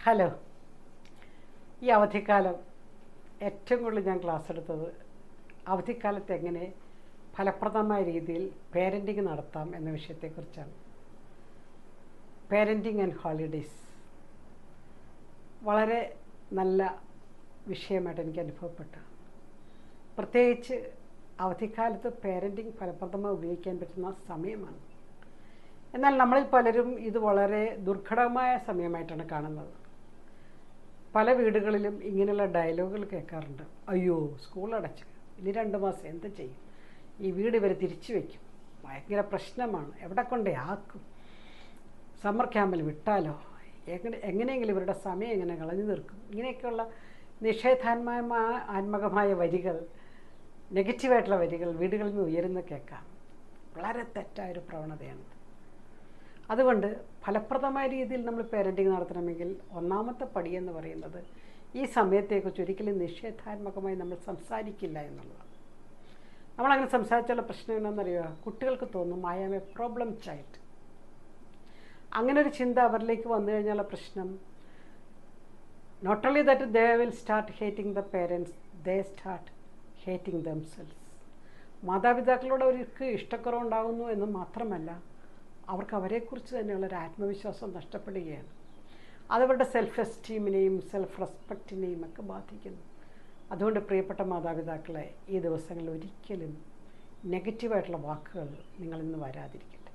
Hello. ഈ അവധിക്കാലം ഏറ്റവും കൂടുതൽ ഞാൻ ക്ലാസ് എടുത്തത് അവധിക്കാലത്ത് എങ്ങനെ ഫലപ്രദമായ രീതിയിൽ പേരൻറ്റിങ് നടത്താം എന്ന വിഷയത്തെക്കുറിച്ചാണ്. പേരൻറ്റിങ് ആൻഡ് ഹോളിഡേയ്സ് വളരെ നല്ല വിഷയമായിട്ട് എനിക്ക് അനുഭവപ്പെട്ടു. പ്രത്യേകിച്ച് അവധിക്കാലത്ത് പേരൻറ്റിങ് ഫലപ്രദമായി ഉപയോഗിക്കാൻ പറ്റുന്ന സമയമാണ്. എന്നാൽ നമ്മളിൽ പലരും ഇത് വളരെ ദുർഘടമായ സമയമായിട്ടാണ് കാണുന്നത്. പല വീടുകളിലും ഇങ്ങനെയുള്ള ഡയലോഗുകൾ കേൾക്കാറുണ്ട്. അയ്യോ, സ്കൂൾ അടച്ചു, ഇനി 2 മാസം എന്ത് ചെയ്യും, ഈ വീട് ഇവർ തിരിച്ചു വയ്ക്കും, ഭയങ്കര പ്രശ്നമാണ്, എവിടെ കൊണ്ടേ ആക്കും, സമ്മർ ക്യാമ്പിൽ വിട്ടാലോ, എങ്ങനെയെങ്കിലും ഇവരുടെ സമയം എങ്ങനെ കളഞ്ഞു തീർക്കും, ഇങ്ങനെയൊക്കെയുള്ള നിഷേധാത്മകമായ വരികൾ, നെഗറ്റീവായിട്ടുള്ള വരികൾ വീടുകളിൽ നിന്ന് ഉയരുന്ന കേൾക്കാം. വളരെ തെറ്റായൊരു പ്രവണതയാണ്. അതുകൊണ്ട് ഫലപ്രദമായ രീതിയിൽ നമ്മൾ പേരൻറ്റിങ് നടത്തണമെങ്കിൽ ഒന്നാമത്തെ പടി എന്ന് പറയുന്നത് ഈ സമയത്തെക്കുറിച്ച് ഒരിക്കലും നിഷേധാത്മകമായി നമ്മൾ സംസാരിക്കില്ല എന്നുള്ളതാണ്. നമ്മളങ്ങനെ സംസാരിച്ചുള്ള പ്രശ്നം എന്താണെന്നറിയുക, കുട്ടികൾക്ക് തോന്നും I am a problem child. അങ്ങനെ ഒരു ചിന്ത അവരിലേക്ക് വന്നു കഴിഞ്ഞാലുള്ള പ്രശ്നം, not only that they will start hating the parents, they start hating themselves. മാതാപിതാക്കളോട് അവർക്ക് ഇഷ്ടക്കുറവുണ്ടാകുന്നു എന്ന് മാത്രമല്ല, അവർക്ക് അവരെക്കുറിച്ച് തന്നെയുള്ളൊരു ആത്മവിശ്വാസം നഷ്ടപ്പെടുകയാണ്. അതവരുടെ സെൽഫ് എസ്റ്റീമിനെയും സെൽഫ് റെസ്പെക്റ്റിനെയും ഒക്കെ ബാധിക്കുന്നു. അതുകൊണ്ട് പ്രിയപ്പെട്ട മാതാപിതാക്കളെ, ഈ ദിവസങ്ങളിൽ ഒരിക്കലും നെഗറ്റീവായിട്ടുള്ള വാക്കുകൾ നിങ്ങളിന്ന് വരാതിരിക്കട്ടെ.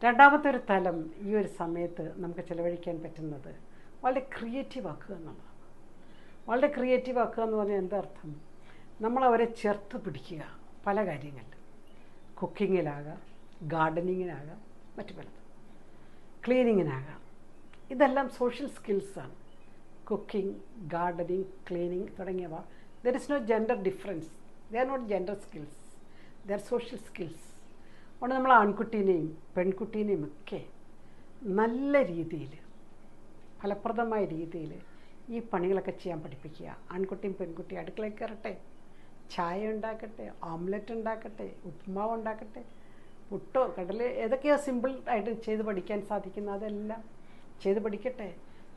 രണ്ടാമത്തെ ഒരു തലം ഈ ഒരു സമയത്ത് നമുക്ക് ചിലവഴിക്കാൻ പറ്റുന്നത് വളരെ ക്രിയേറ്റീവ് ആക്കുക എന്നുള്ളതാണ്. വളരെ ക്രിയേറ്റീവ് ആക്കുക എന്ന് പറഞ്ഞാൽ എന്താ അർത്ഥം? നമ്മളവരെ ചേർത്ത് പിടിക്കുക. പല കാര്യങ്ങളിലും, കുക്കിങ്ങിലാകാം, ഗാർഡനിങ്ങിനാകാം, മറ്റു പലതും, ക്ലീനിങ്ങിനാകാം. ഇതെല്ലാം സോഷ്യൽ സ്കിൽസാണ്. കുക്കിംഗ്, ഗാർഡനിങ്, ക്ലീനിങ് തുടങ്ങിയവ, there is no gender difference. They are not gender skills, they are social skills. അതുകൊണ്ട് നമ്മൾ ആൺകുട്ടീനെയും പെൺകുട്ടീനെയും ഒക്കെ നല്ല രീതിയിൽ, ഫലപ്രദമായ രീതിയിൽ ഈ പണികളൊക്കെ ചെയ്യാൻ പഠിപ്പിക്കുക. ആൺകുട്ടിയും പെൺകുട്ടിയും അടുക്കളയിൽ കയറട്ടെ, ചായ ഉണ്ടാക്കട്ടെ, ഓംലെറ്റ് ഉണ്ടാക്കട്ടെ, ഉപ്പുമാവ് ഉണ്ടാക്കട്ടെ, പുട്ടോ കടല, ഏതൊക്കെയോ സിമ്പിൾ ആയിട്ട് ചെയ്ത് പഠിക്കാൻ സാധിക്കുന്ന അതെല്ലാം ചെയ്ത് പഠിക്കട്ടെ.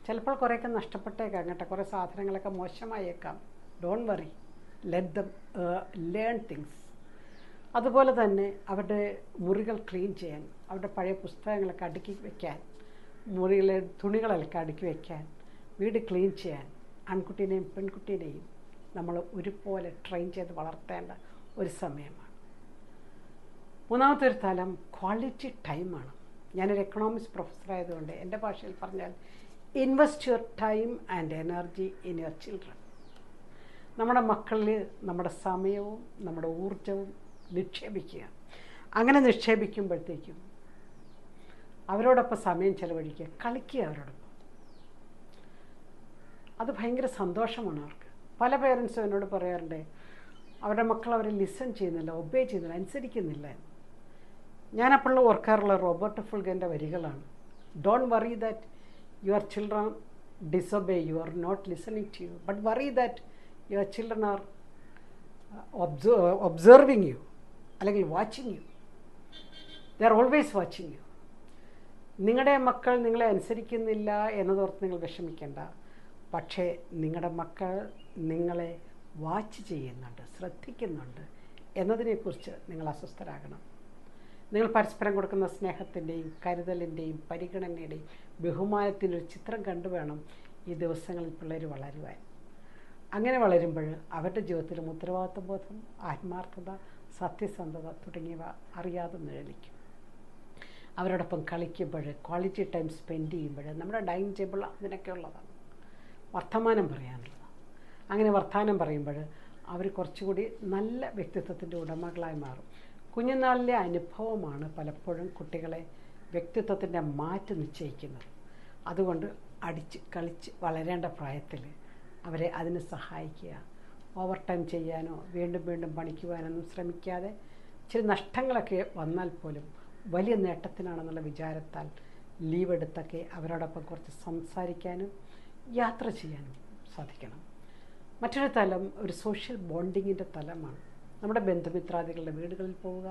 ചിലപ്പോൾ കുറേയൊക്കെ നഷ്ടപ്പെട്ടേക്കാം കേട്ടോ, കുറേ സാധനങ്ങളൊക്കെ മോശമായേക്കാം. Don't worry, let them learn things. അതുപോലെ തന്നെ അവരുടെ മുറികൾ ക്ലീൻ ചെയ്യാൻ, അവരുടെ പഴയ പുസ്തകങ്ങളൊക്കെ അടുക്കി വയ്ക്കാൻ, മുറിയിലെ തുണികളൊക്കെ അടുക്കി വയ്ക്കാൻ, വീട് ക്ലീൻ ചെയ്യാൻ ആൺകുട്ടീനെയും പെൺകുട്ടീനെയും നമ്മൾ ഒരുപോലെ ട്രെയിൻ ചെയ്ത് വളർത്തേണ്ട ഒരു സമയമാണ്. മൂന്നാമത്തെ ഒരു തലം ക്വാളിറ്റി ടൈമാണ്. ഞാനൊരു എക്കണോമിക്സ് പ്രൊഫസറായതുകൊണ്ട് എൻ്റെ ഭാഷയിൽ പറഞ്ഞാൽ, invest your time and energy in your children. നമ്മുടെ മക്കളിൽ നമ്മുടെ സമയവും നമ്മുടെ ഊർജവും നിക്ഷേപിക്കുക. അങ്ങനെ നിക്ഷേപിക്കുമ്പോഴത്തേക്കും അവരോടൊപ്പം സമയം ചെലവഴിക്കുക, കളിക്കുക അവരോടൊപ്പം. അത് ഭയങ്കര സന്തോഷമാണ് അവർക്ക്. പല പേരൻസും എന്നോട് പറയാറുണ്ട്, അവരുടെ മക്കൾ അവരെ ലിസൺ ചെയ്യുന്നില്ല, ഒബേ ചെയ്യുന്നില്ല, അനുസരിക്കുന്നില്ല. ഞാനപ്പോൾ ഓർക്കാറുള്ള റോബർട്ട് ഫുൾഗൻ്റെ വരികളാണ്. Don't worry that your children disobey you, are not listening to you, but worry that your children are observing you, അല്ലെങ്കിൽ watching you. They are always watching you. നിങ്ങളുടെ മക്കൾ നിങ്ങളെ അനുസരിക്കുന്നില്ല എന്നതോർത്ത് നിങ്ങൾ വിഷമിക്കേണ്ട. പക്ഷേ നിങ്ങളുടെ മക്കൾ നിങ്ങളെ വാച്ച് ചെയ്യുന്നുണ്ട്, ശ്രദ്ധിക്കുന്നുണ്ട് എന്നതിനെക്കുറിച്ച് നിങ്ങൾ അസ്വസ്ഥരാകണം. നിങ്ങൾ പരസ്പരം കൊടുക്കുന്ന സ്നേഹത്തിൻ്റെയും കരുതലിൻ്റെയും പരിഗണനയുടെയും ബഹുമാനത്തിൻ്റെ ഒരു ചിത്രം കണ്ടു വേണം ഈ ദിവസങ്ങളിൽ പിള്ളേർ വളരുവാൻ. അങ്ങനെ വളരുമ്പോൾ അവരുടെ ജീവിതത്തിലും ഉത്തരവാദിത്വബോധം, ആത്മാർത്ഥത, സത്യസന്ധത തുടങ്ങിയവ അറിയാതെ നിഴലിക്കും. അവരോടൊപ്പം കളിക്കുമ്പോൾ, ക്വാളിറ്റി ടൈം സ്പെൻഡ് ചെയ്യുമ്പോൾ, നമ്മുടെ ഡൈനിങ് ടേബിൾ അതിനൊക്കെ ഉള്ളതാണ്. വർത്തമാനം പറയാനുള്ളതാണ്. അങ്ങനെ വർത്തമാനം പറയുമ്പോൾ അവർ കുറച്ചുകൂടി നല്ല വ്യക്തിത്വത്തിൻ്റെ ഉടമകളായി മാറും. കുഞ്ഞുനാളിലെ അനുഭവമാണ് പലപ്പോഴും കുട്ടികളെ വ്യക്തിത്വത്തിൻ്റെ മാറ്റ് നിശ്ചയിക്കുന്നത്. അതുകൊണ്ട് അടിച്ച് കളിച്ച് വളരേണ്ട പ്രായത്തിൽ അവരെ അതിന് സഹായിക്കുക. ഓവർ ടൈം ചെയ്യാനോ വീണ്ടും വീണ്ടും പണിക്കുവാനൊന്നും ശ്രമിക്കാതെ, ഇച്ചിരി നഷ്ടങ്ങളൊക്കെ വന്നാൽ പോലും വലിയ നേട്ടത്തിനാണെന്നുള്ള വിചാരത്താൽ ലീവ് എടുത്തൊക്കെ അവരോടൊപ്പം കുറച്ച് സംസാരിക്കാനും യാത്ര ചെയ്യാനും സാധിക്കണം. മറ്റൊരു തലം ഒരു സോഷ്യൽ ബോണ്ടിങ്ങിൻ്റെ തലമാണ്. നമ്മുടെ ബന്ധുമിത്രാദികളുടെ വീടുകളിൽ പോവുക,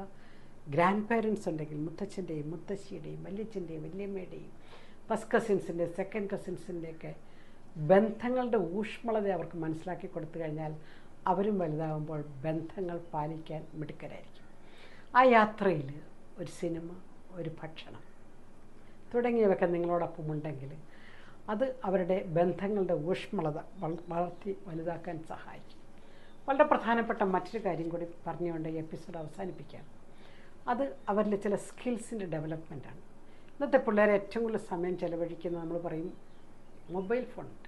ഗ്രാൻഡ് പേരൻസ് ഉണ്ടെങ്കിൽ മുത്തച്ഛൻ്റെയും മുത്തശ്ശിയുടെയും വല്യച്ഛൻ്റെയും വല്യമ്മയുടെയും ഫസ്റ്റ് കസിൻസിൻ്റെ സെക്കൻഡ് കസിൻസിൻ്റെയൊക്കെ ബന്ധങ്ങളുടെ ഊഷ്മളത അവർക്ക് മനസ്സിലാക്കി കൊടുത്തു കഴിഞ്ഞാൽ അവരും വലുതാകുമ്പോൾ ബന്ധങ്ങൾ പാലിക്കാൻ മിടുക്കരായിരിക്കും. ആ യാത്രയിൽ ഒരു സിനിമ, ഒരു ഭക്ഷണം തുടങ്ങിയവയൊക്കെ നിങ്ങളോടൊപ്പം ഉണ്ടെങ്കിൽ അത് അവരുടെ ബന്ധങ്ങളുടെ ഊഷ്മളത വളർത്തി വലുതാക്കാൻ സഹായിക്കും. വളരെ പ്രധാനപ്പെട്ട മറ്റൊരു കാര്യം കൂടി പറഞ്ഞുകൊണ്ട് ഈ എപ്പിസോഡ് അവസാനിപ്പിക്കാം. അത് അവരിലെ ചില സ്കിൽസിൻ്റെ ഡെവലപ്മെൻറ്റാണ്. ഇന്നത്തെ പിള്ളേരെ ഏറ്റവും കൂടുതൽ സമയം ചിലവഴിക്കുന്നത് നമ്മൾ പറയും മൊബൈൽ ഫോണുണ്ട്.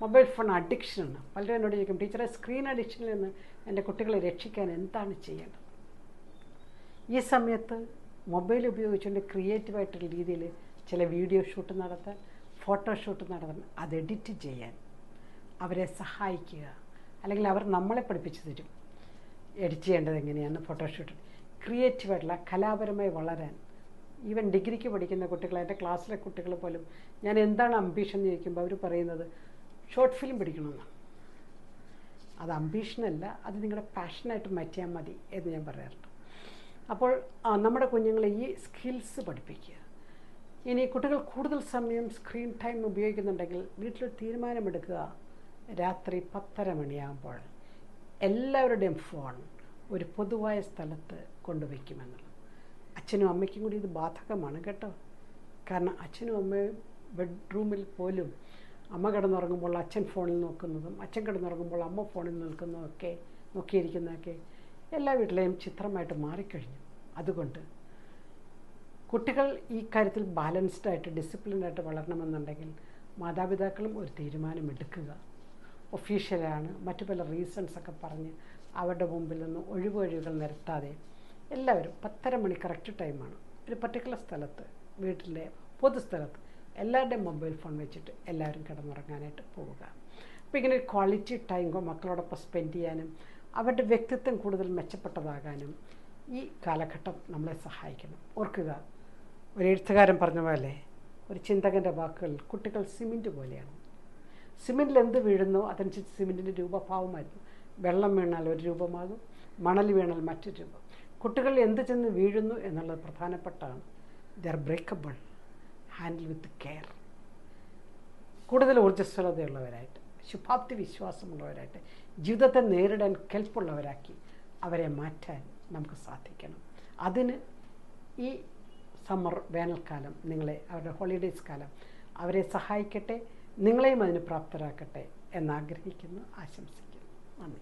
മൊബൈൽ ഫോൺ അഡിക്ഷനാണ്. പലരും എന്നോട് ചോദിക്കും, ടീച്ചറെ സ്ക്രീൻ അഡിക്ഷനിൽ നിന്ന് എൻ്റെ കുട്ടികളെ രക്ഷിക്കാൻ എന്താണ് ചെയ്യേണ്ടത്? ഈ സമയത്ത് മൊബൈൽ ഉപയോഗിച്ചുകൊണ്ട് ക്രിയേറ്റീവായിട്ടുള്ള രീതിയിൽ ചില വീഡിയോ ഷൂട്ട് നടത്താൻ, ഫോട്ടോഷൂട്ട് നടത്താൻ, അത് എഡിറ്റ് ചെയ്യാൻ അവരെ സഹായിക്കുക. അല്ലെങ്കിൽ അവർ നമ്മളെ പഠിപ്പിച്ചു തരും എഡിറ്റ് ചെയ്യേണ്ടത് എങ്ങനെയാണ്, ഫോട്ടോഷൂട്ട്. ക്രിയേറ്റീവായിട്ടുള്ള കലാപരമായി വളരാൻ ഈവൻ ഡിഗ്രിക്ക് പഠിക്കുന്ന കുട്ടികൾ, എൻ്റെ ക്ലാസ്സിലെ കുട്ടികൾ പോലും ഞാൻ എന്താണ് അംബീഷൻ എന്ന് ചോദിക്കുമ്പോൾ അവർ പറയുന്നത് ഷോർട്ട് ഫിലിം പഠിക്കണമെന്നാണ്. അത് അംബീഷനല്ല, അത് നിങ്ങളുടെ പാഷനായിട്ട് മാറ്റിയാൽ മതി എന്ന് ഞാൻ പറയാറുണ്ട്. അപ്പോൾ നമ്മുടെ കുഞ്ഞുങ്ങളെ ഈ സ്കിൽസ് പഠിപ്പിക്കുക. ഇനി കുട്ടികൾ കൂടുതൽ സമയം സ്ക്രീൻ ടൈം ഉപയോഗിക്കുന്നുണ്ടെങ്കിൽ വീട്ടിലൊരു തീരുമാനമെടുക്കുക. രാത്രി 10:30 മണിയാകുമ്പോൾ എല്ലാവരുടെയും ഫോൺ ഒരു പൊതുവായ സ്ഥലത്ത് കൊണ്ടുവയ്ക്കുമെന്നുള്ളത്. അച്ഛനും അമ്മയ്ക്കും കൂടി ഇത് ബാധകമാണ് കേട്ടോ. കാരണം അച്ഛനും അമ്മയും ബെഡ്റൂമിൽ പോലും അമ്മ കിടന്നുറങ്ങുമ്പോൾ അച്ഛൻ ഫോണിൽ നോക്കുന്നതും അച്ഛൻ കിടന്നുറങ്ങുമ്പോൾ അമ്മ ഫോണിൽ നോക്കുന്നതൊക്കെ നോക്കിയിരിക്കുന്നതൊക്കെ എല്ലാ വീട്ടിലെയും ചിത്രമായിട്ട് മാറിക്കഴിഞ്ഞു. അതുകൊണ്ട് കുട്ടികൾ ഈ കാര്യത്തിൽ ബാലൻസ്ഡായിട്ട് ഡിസിപ്ലിൻഡായിട്ട് വളരണമെന്നുണ്ടെങ്കിൽ മാതാപിതാക്കളും ഒരു തീരുമാനമെടുക്കുക. ഒഫീഷ്യലാണ് മറ്റു പല റീസൺസൊക്കെ പറഞ്ഞ് അവരുടെ മുമ്പിൽ നിന്ന് ഒഴിവുകൾ നിരത്താതെ എല്ലാവരും 10:30 മണി കറക്റ്റ് ടൈമാണ്. ഒരു പർട്ടിക്കുലർ സ്ഥലത്ത്, വീട്ടിലെ പൊതുസ്ഥലത്ത് എല്ലാവരുടെയും മൊബൈൽ ഫോൺ വെച്ചിട്ട് എല്ലാവരും കിടന്നുറങ്ങാനായിട്ട് പോവുക. അപ്പോൾ ഇങ്ങനെ ഒരു ക്വാളിറ്റി ടൈം മക്കളോടൊപ്പം സ്പെൻഡ് ചെയ്യാനും അവരുടെ വ്യക്തിത്വം കൂടുതൽ മെച്ചപ്പെട്ടതാകാനും ഈ കാലഘട്ടം നമ്മളെ സഹായിക്കണം. ഓർക്കുക, ഒരു എഴുത്തുകാരൻ പറഞ്ഞ പോലെ, ഒരു ചിന്തകൻ്റെ വാക്കുകൾ, കുട്ടികൾ സിമെൻറ്റ് പോലെയാണ്. സിമെൻറ്റിൽ എന്ത് വീഴുന്നോ അതനുസരിച്ച് സിമെൻറ്റിൻ്റെ രൂപഭാവമായിരുന്നു. വെള്ളം വീണാൽ ഒരു രൂപമാകും, മണൽ വീണാൽ മറ്റൊരു രൂപം. കുട്ടികൾ എന്ത് ചെന്ന് വീഴുന്നു എന്നുള്ളത് പ്രധാനപ്പെട്ടാണ്. They are breakable, handle with care. കൂടുതൽ ഊർജ്ജസ്വലതയുള്ളവരായിട്ട്, ശുഭാപ്തി വിശ്വാസമുള്ളവരായിട്ട്, ജീവിതത്തെ നേരിടാൻ കെൽപ്പുള്ളവരാക്കി അവരെ മാറ്റാൻ നമുക്ക് സാധിക്കണം. അതിന് ഈ സമ്മർ, വേനൽക്കാലം നിങ്ങളെ, അവരുടെ ഹോളിഡേയ്സ് കാലം അവരെ സഹായിക്കട്ടെ, നിങ്ങളെയും അതിന് പ്രാപ്തരാക്കട്ടെ എന്നാഗ്രഹിക്കുന്നു, ആശംസിക്കുന്നു. നന്ദി.